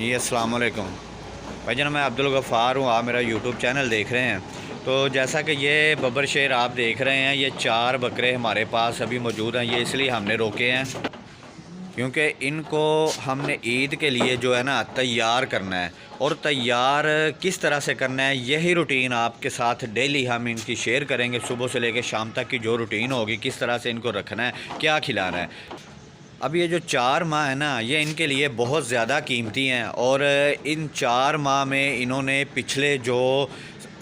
जी अस्सलाम वालेकुम भाईजान, मैं अब्दुल गफ़ार हूँ। आप मेरा यूट्यूब चैनल देख रहे हैं। तो जैसा कि ये बब्बर शेर आप देख रहे हैं, ये 4 बकरे हमारे पास अभी मौजूद हैं। ये इसलिए हमने रोके हैं क्योंकि इनको हमने ईद के लिए जो है ना तैयार करना है। और तैयार किस तरह से करना है, यही रूटीन आपके साथ डेली हम इनकी शेयर करेंगे। सुबह से लेकर शाम तक की जो रूटीन होगी, किस तरह से इनको रखना है, क्या खिलाना है। अब ये जो 4 माह है ना, ये इनके लिए बहुत ज़्यादा कीमती हैं। और इन 4 माह में इन्होंने पिछले जो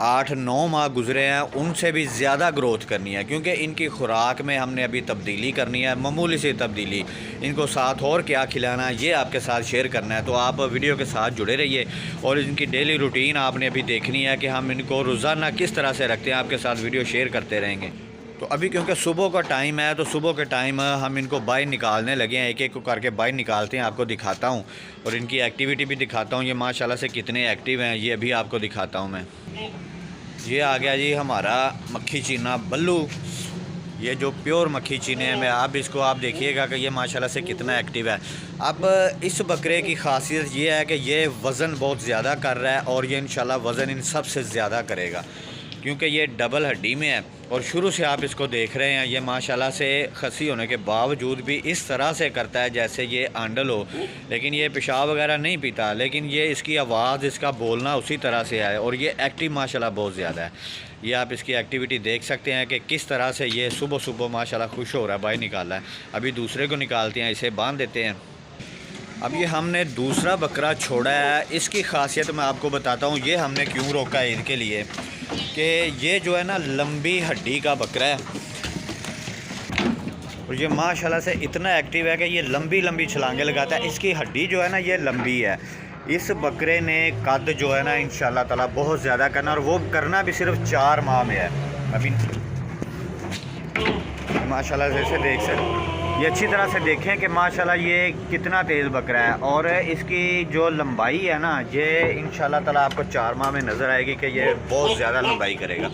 8-9 माह गुज़रे हैं उनसे भी ज़्यादा ग्रोथ करनी है, क्योंकि इनकी खुराक में हमने अभी तब्दीली करनी है, मामूली सी तब्दीली। इनको साथ और क्या खिलाना है ये आपके साथ शेयर करना है। तो आप वीडियो के साथ जुड़े रहिए और इनकी डेली रूटीन आपने अभी देखनी है कि हम इनको रोज़ाना किस तरह से रखते हैं। आपके साथ वीडियो शेयर करते रहेंगे। तो अभी क्योंकि सुबह का टाइम है, तो सुबह के टाइम हम इनको बाहर निकालने लगे हैं। एक एक को करके बाहर निकालते हैं, आपको दिखाता हूँ और इनकी एक्टिविटी भी दिखाता हूँ। ये माशाल्लाह से कितने एक्टिव हैं, ये अभी आपको दिखाता हूँ मैं। ये आ गया जी हमारा मक्खी चीना बल्लू। ये जो प्योर मक्खी चीने हैं, मैं आप इसको आप देखिएगा कि ये माशाल्लाह से कितना एक्टिव है। अब इस बकरे की खासियत ये है कि ये वज़न बहुत ज़्यादा कर रहा है और ये इंशाल्लाह वज़न इन सब से ज़्यादा करेगा, क्योंकि ये डबल हड्डी में है। और शुरू से आप इसको देख रहे हैं, ये माशाल्लाह से खसी होने के बावजूद भी इस तरह से करता है जैसे ये आंडल हो। लेकिन ये पेशाब वगैरह नहीं पीता, लेकिन ये इसकी आवाज़, इसका बोलना उसी तरह से है। और ये एक्टिव माशाल्लाह बहुत ज़्यादा है। ये आप इसकी एक्टिविटी देख सकते हैं कि किस तरह से ये सुबह सुबह माशाल्लाह खुश हो रहा है, बाहर निकाला है। अभी दूसरे को निकालते हैं, इसे बांध देते हैं। अब ये हमने दूसरा बकरा छोड़ा है। इसकी खासियत मैं आपको बताता हूँ, ये हमने क्यों रोका है इनके लिए, कि ये जो है ना लंबी हड्डी का बकरा है और ये माशाल्लाह से इतना एक्टिव है कि ये लंबी लंबी छलांगे लगाता है। इसकी हड्डी जो है ना ये लंबी है। इस बकरे ने कद जो है ना इंशाल्लाह ताला बहुत ज़्यादा करना, और वो करना भी सिर्फ 4 माह में है। अभी माशाल्लाह जैसे देख सकते, ये अच्छी तरह से देखें कि माशाल्लाह ये कितना तेज़ बकरा है। और इसकी जो लंबाई है ना, ये इंशाल्लाह ताला आपको 4 माह में नज़र आएगी कि ये बहुत ज़्यादा लंबाई करेगा।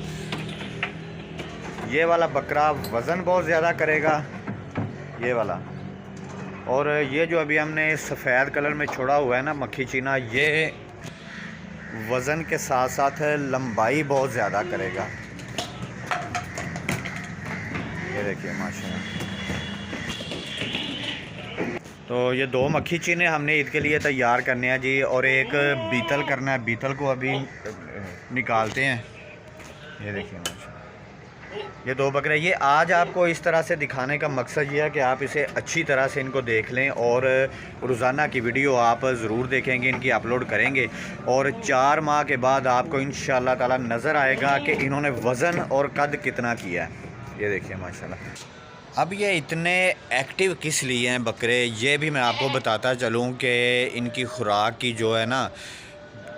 ये वाला बकरा वज़न बहुत ज़्यादा करेगा, ये वाला। और ये जो अभी हमने सफ़ेद कलर में छोड़ा हुआ है ना मक्खी चीना, ये वज़न के साथ साथ लंबाई बहुत ज़्यादा करेगा। ये देखिए माशाल्लाह। तो ये 2 मक्खी चीने हमने ईद के लिए तैयार करने हैं जी, और एक बीतल करना है। बीतल को अभी निकालते हैं। ये देखिए माशाल्लाह, ये 2 बकरे। ये आज आपको इस तरह से दिखाने का मकसद ये है कि आप इसे अच्छी तरह से इनको देख लें, और रोज़ाना की वीडियो आप ज़रूर देखेंगे, इनकी अपलोड करेंगे। और 4 माह के बाद आपको इंशाल्लाह ताला नज़र आएगा कि इन्होंने वज़न और कद कितना किया है। ये देखिए माशाल्लाह। अब ये इतने एक्टिव किस लिए हैं बकरे, ये भी मैं आपको बताता चलूँ कि इनकी खुराक की जो है ना,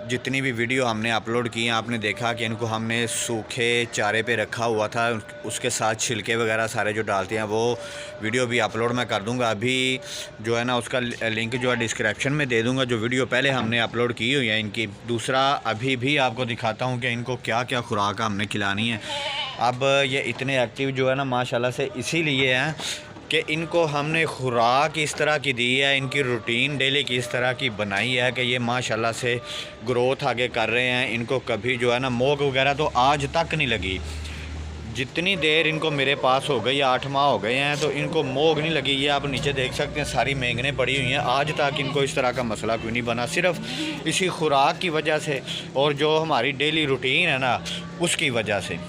जितनी भी वीडियो हमने अपलोड की हैं, आपने देखा कि इनको हमने सूखे चारे पे रखा हुआ था। उसके साथ छिलके वगैरह सारे जो डालते हैं, वो वीडियो भी अपलोड मैं कर दूंगा। अभी जो है ना उसका लिंक जो है डिस्क्रिप्शन में दे दूंगा, जो वीडियो पहले हमने अपलोड की हुई है इनकी। दूसरा अभी भी आपको दिखाता हूँ कि इनको क्या क्या खुराक हमने खिलानी है। अब ये इतने एक्टिव जो है ना माशाल्लाह से इसीलिए हैं कि इनको हमने खुराक इस तरह की दी है, इनकी रूटीन डेली की इस तरह की बनाई है कि ये माशाल्लाह से ग्रोथ आगे कर रहे हैं। इनको कभी जो है ना मोग वगैरह तो आज तक नहीं लगी। जितनी देर इनको मेरे पास हो गई, 8 माह हो गए हैं, तो इनको मोग नहीं लगी। ये आप नीचे देख सकते हैं, सारी मेंगने पड़ी हुई हैं। आज तक इनको इस तरह का मसला क्यों नहीं बना, सिर्फ इसी खुराक की वजह से और जो हमारी डेली रूटीन है ना उसकी वजह से।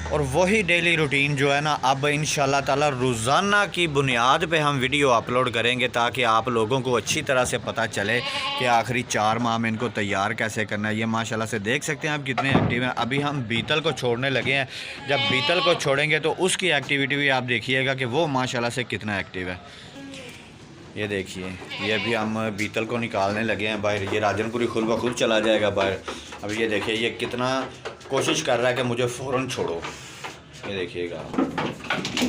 और वही डेली रूटीन जो है ना अब इंशाल्लाह ताला रोज़ाना की बुनियाद पे हम वीडियो अपलोड करेंगे, ताकि आप लोगों को अच्छी तरह से पता चले कि आखिरी 4 माह में इनको तैयार कैसे करना है। ये माशाल्लाह से देख सकते हैं आप कितने एक्टिव हैं। अभी हम बीतल को छोड़ने लगे हैं। जब बीतल को छोड़ेंगे तो उसकी एक्टिविटी भी आप देखिएगा कि वो माशाल्लाह से कितना एक्टिव है। ये देखिए, ये अभी हम बीतल को निकालने लगे हैं बाहर। ये राजनपुरी खुद ब खुद चला जाएगा बाहर। अब ये देखिए ये कितना कोशिश कर रहा है कि मुझे फ़ौरन छोड़ो। ये देखिएगा,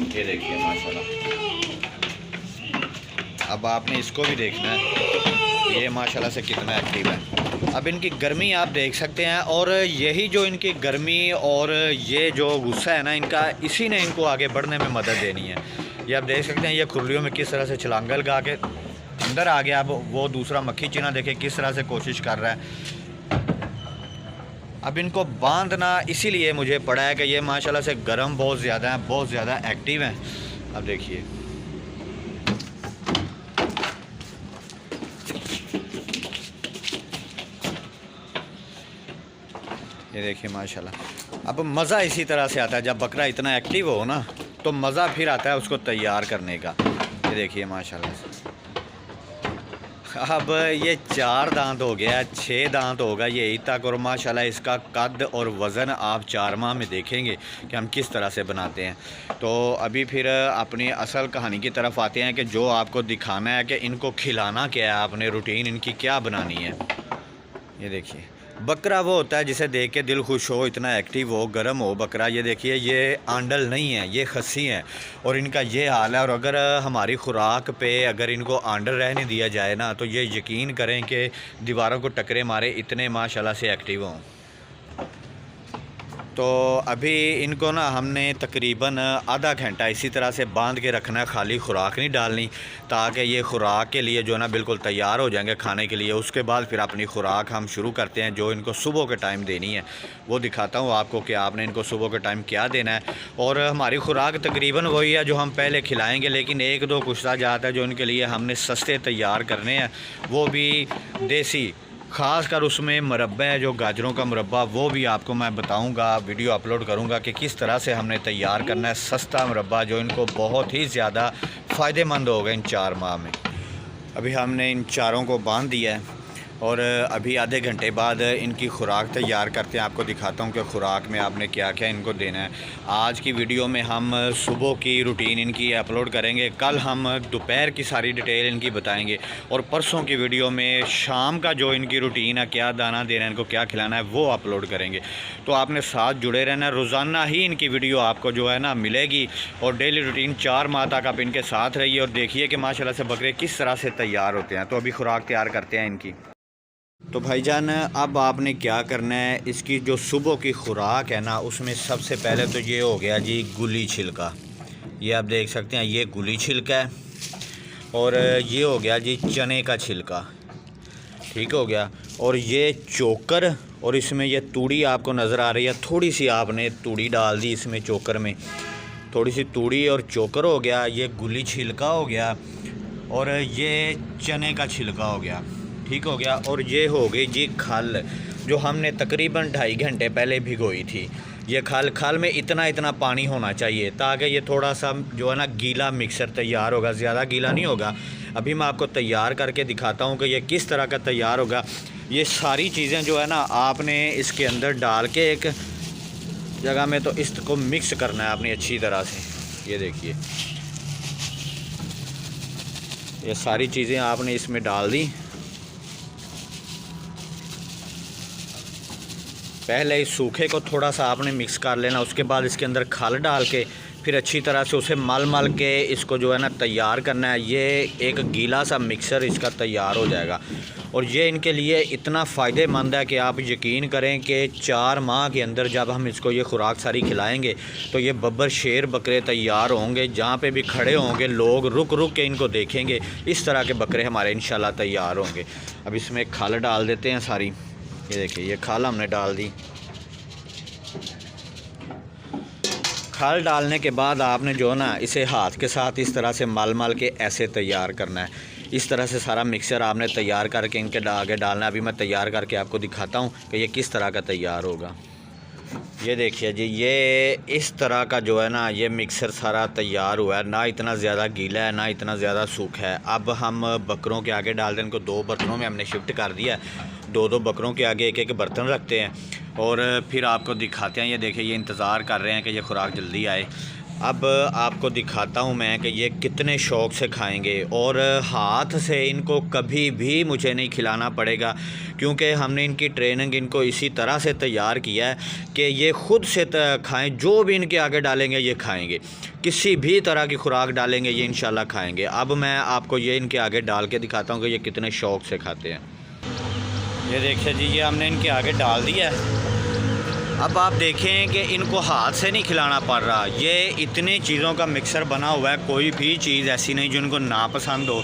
ये देखिए माशाल्लाह। अब आपने इसको भी देखना है, ये माशाल्लाह से कितना एक्टिव है। अब इनकी गर्मी आप देख सकते हैं, और यही जो इनकी गर्मी और ये जो गुस्सा है ना इनका, इसी ने इनको आगे बढ़ने में मदद देनी है। ये आप देख सकते हैं, ये खुरलियों में किस तरह से छलांगा लगा के अंदर आ गया। अब वो दूसरा मक्खी चीना देखे किस तरह से कोशिश कर रहा है। अब इनको बांधना इसीलिए मुझे पड़ा है कि ये माशाल्लाह से गर्म बहुत ज़्यादा है, बहुत ज़्यादा एक्टिव हैं। अब देखिए ये देखिए माशाल्लाह। अब मज़ा इसी तरह से आता है जब बकरा इतना एक्टिव हो ना, तो मज़ा फिर आता है उसको तैयार करने का। ये देखिए माशाल्लाह से। अब ये 4 दांत हो गया, 6 दांत होगा ये ईद तक। और माशाल्लाह इसका कद और वज़न आप 4 माह में देखेंगे कि हम किस तरह से बनाते हैं। तो अभी फिर अपनी असल कहानी की तरफ आते हैं कि जो आपको दिखाना है कि इनको खिलाना क्या है, आपने रूटीन इनकी क्या बनानी है। ये देखिए बकरा वो होता है जिसे देख के दिल खुश हो, इतना एक्टिव हो, गर्म हो बकरा। ये देखिए ये आंडल नहीं है, ये खस्सी हैं और इनका ये हाल है। और अगर हमारी खुराक पे अगर इनको आंडल रहने दिया जाए ना, तो ये यकीन करें कि दीवारों को टकरे मारे, इतने माशाल्लाह से एक्टिव हों। तो अभी इनको ना हमने तकरीबन आधा घंटा इसी तरह से बांध के रखना है, खाली खुराक नहीं डालनी, ताकि ये खुराक के लिए जो है ना बिल्कुल तैयार हो जाएंगे खाने के लिए। उसके बाद फिर अपनी खुराक हम शुरू करते हैं, जो इनको सुबह के टाइम देनी है वो दिखाता हूँ आपको कि आपने इनको सुबह के टाइम क्या देना है। और हमारी खुराक तकरीबन वही है जो हम पहले खिलाएँगे, लेकिन 1-2 कुछ जात है जो इनके लिए हमने सस्ते तैयार करने हैं, वो भी देसी। ख़ास कर उसमें मुरब्बा है, जो गाजरों का मुरब्बा, वो भी आपको मैं बताऊंगा, वीडियो अपलोड करूंगा कि किस तरह से हमने तैयार करना है सस्ता मुरब्बा, जो इनको बहुत ही ज़्यादा फ़ायदेमंद होगा इन 4 माह में। अभी हमने इन चारों को बांध दिया है और अभी आधे घंटे बाद इनकी खुराक तैयार करते हैं। आपको दिखाता हूँ कि खुराक में आपने क्या क्या इनको देना है। आज की वीडियो में हम सुबह की रूटीन इनकी अपलोड करेंगे, कल हम दोपहर की सारी डिटेल इनकी बताएंगे, और परसों की वीडियो में शाम का जो इनकी रूटीन है, क्या दाना देना है, इनको क्या खिलाना है, वो अपलोड करेंगे। तो आपने साथ जुड़े रहना, रोज़ाना ही इनकी वीडियो आपको जो है ना मिलेगी। और डेली रूटीन 4 माह तक आप इनके साथ रहिए और देखिए कि माशाल्लाह से बकरे किस तरह से तैयार होते हैं। तो अभी खुराक तैयार करते हैं इनकी। तो भाईजान अब आपने क्या करना है, इसकी जो सुबह की खुराक है ना, उसमें सबसे पहले तो ये हो गया जी गुली छिलका। ये आप देख सकते हैं, ये गुली छिलका है। और ये हो गया जी चने का छिलका, ठीक हो गया। और ये चोकर, और इसमें ये तूड़ी आपको नज़र आ रही है, थोड़ी सी आपने तूड़ी डाल दी इसमें, चोकर में थोड़ी सी तूड़ी और चोकर हो गया। ये गुली छिलका हो गया और ये चने का छिलका हो गया, ठीक हो गया। और ये हो गई जी खल, जो हमने तकरीबन 2.5 घंटे पहले भिगोई थी। ये खल में इतना पानी होना चाहिए ताकि ये थोड़ा सा जो है ना गीला मिक्सर तैयार होगा, ज़्यादा गीला नहीं होगा। अभी मैं आपको तैयार करके दिखाता हूँ कि ये किस तरह का तैयार होगा। ये सारी चीज़ें जो है ना आपने इसके अंदर डाल के एक जगह में, तो इसको मिक्स करना है आपने अच्छी तरह से। ये देखिए ये सारी चीज़ें आपने इसमें डाल दी। पहले इस सूखे को थोड़ा सा आपने मिक्स कर लेना, उसके बाद इसके अंदर खल डाल के फिर अच्छी तरह से उसे मल के इसको जो है ना तैयार करना है। ये एक गीला सा मिक्सर इसका तैयार हो जाएगा। और ये इनके लिए इतना फ़ायदेमंद है कि आप यकीन करें कि 4 माह के अंदर जब हम इसको ये खुराक सारी खिलाएंगे, तो ये बब्बर शेर बकरे तैयार होंगे। जहाँ पे भी खड़े होंगे लोग रुक के इनको देखेंगे, इस तरह के बकरे हमारे इंशाल्लाह तैयार होंगे। अब इसमें खल डाल देते हैं सारी। ये देखिए ये खाल हमने डाल दी। खाल डालने के बाद आपने जो ना इसे हाथ के साथ इस तरह से मल के ऐसे तैयार करना है। इस तरह से सारा मिक्सर आपने तैयार करके इनके आगे डालना है। अभी मैं तैयार करके आपको दिखाता हूँ कि ये किस तरह का तैयार होगा। ये देखिए जी, ये इस तरह का जो है ना ये मिक्सर सारा तैयार हुआ है, ना इतना ज़्यादा गीला है ना इतना ज़्यादा सूखा है। अब हम बकरों के आगे डाल दें, इनको 2 बर्तनों में हमने शिफ्ट कर दिया है। 2 बकरों के आगे एक बर्तन रखते हैं और फिर आपको दिखाते हैं। ये देखिए ये इंतज़ार कर रहे हैं कि ये खुराक जल्दी आए। अब आपको दिखाता हूँ मैं कि ये कितने शौक़ से खाएंगे। और हाथ से इनको कभी भी मुझे नहीं खिलाना पड़ेगा, क्योंकि हमने इनकी ट्रेनिंग इनको इसी तरह से तैयार किया है कि ये ख़ुद से खाएं। जो भी इनके आगे डालेंगे ये खाएंगे, किसी भी तरह की खुराक डालेंगे ये इंशाल्लाह खाएंगे। अब मैं आपको ये इनके आगे डाल के दिखाता हूँ कि ये कितने शौक़ से खाते हैं। ये देखिए जी, ये हमने इनके आगे डाल दिया है। अब आप देखें कि इनको हाथ से नहीं खिलाना पड़ रहा। ये इतनी चीज़ों का मिक्सर बना हुआ है, कोई भी चीज़ ऐसी नहीं जो इनको नापसंद हो।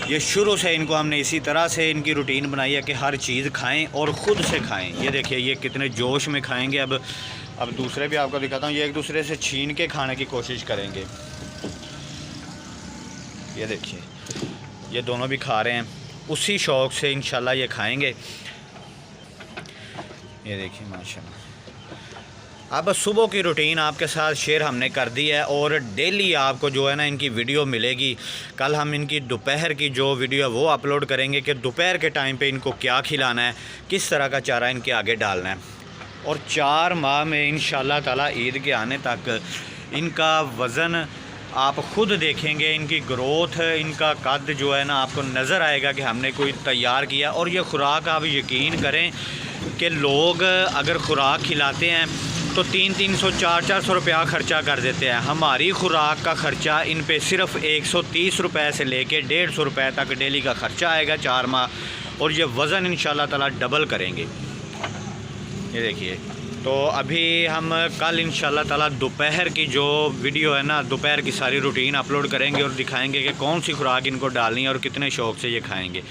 ये शुरू से इनको हमने इसी तरह से इनकी रूटीन बनाई है कि हर चीज़ खाएं और ख़ुद से खाएं। ये देखिए ये कितने जोश में खाएंगे। अब दूसरे भी आपको दिखाता हूँ, ये एक दूसरे से छीन के खाने की कोशिश करेंगे। ये देखिए ये दोनों भी खा रहे हैं, उसी शौक़ से इंशाल्लाह ये खाएंगे। ये देखिए माशाल्लाह। अब सुबह की रूटीन आपके साथ शेयर हमने कर दी है और डेली आपको जो है ना इनकी वीडियो मिलेगी। कल हम इनकी दोपहर की जो वीडियो है वो अपलोड करेंगे कि दोपहर के टाइम पे इनको क्या खिलाना है, किस तरह का चारा इनके आगे डालना है। और 4 माह में इंशाल्लाह ताला ईद के आने तक इनका वज़न आप ख़ुद देखेंगे, इनकी ग्रोथ, इनका कद जो है ना आपको नज़र आएगा कि हमने कोई तैयार किया। और ये ख़ुराक आप यकीन करें कि लोग अगर ख़ुराक खिलाते हैं तो 300-300, 400-400 रुपया ख़र्चा कर देते हैं। हमारी ख़ुराक का ख़र्चा इन पे सिर्फ़ 130 रुपये से लेके 150 रुपये तक डेली का ख़र्चा आएगा 4 माह। और ये वज़न इंशाल्लाह ताला डबल करेंगे। ये देखिए, तो अभी हम कल इंशाल्लाह ताला दोपहर की जो वीडियो है ना, दोपहर की सारी रूटीन अपलोड करेंगे और दिखाएंगे कि कौन सी खुराक इनको डालनी है और कितने शौक़ से ये खाएंगे।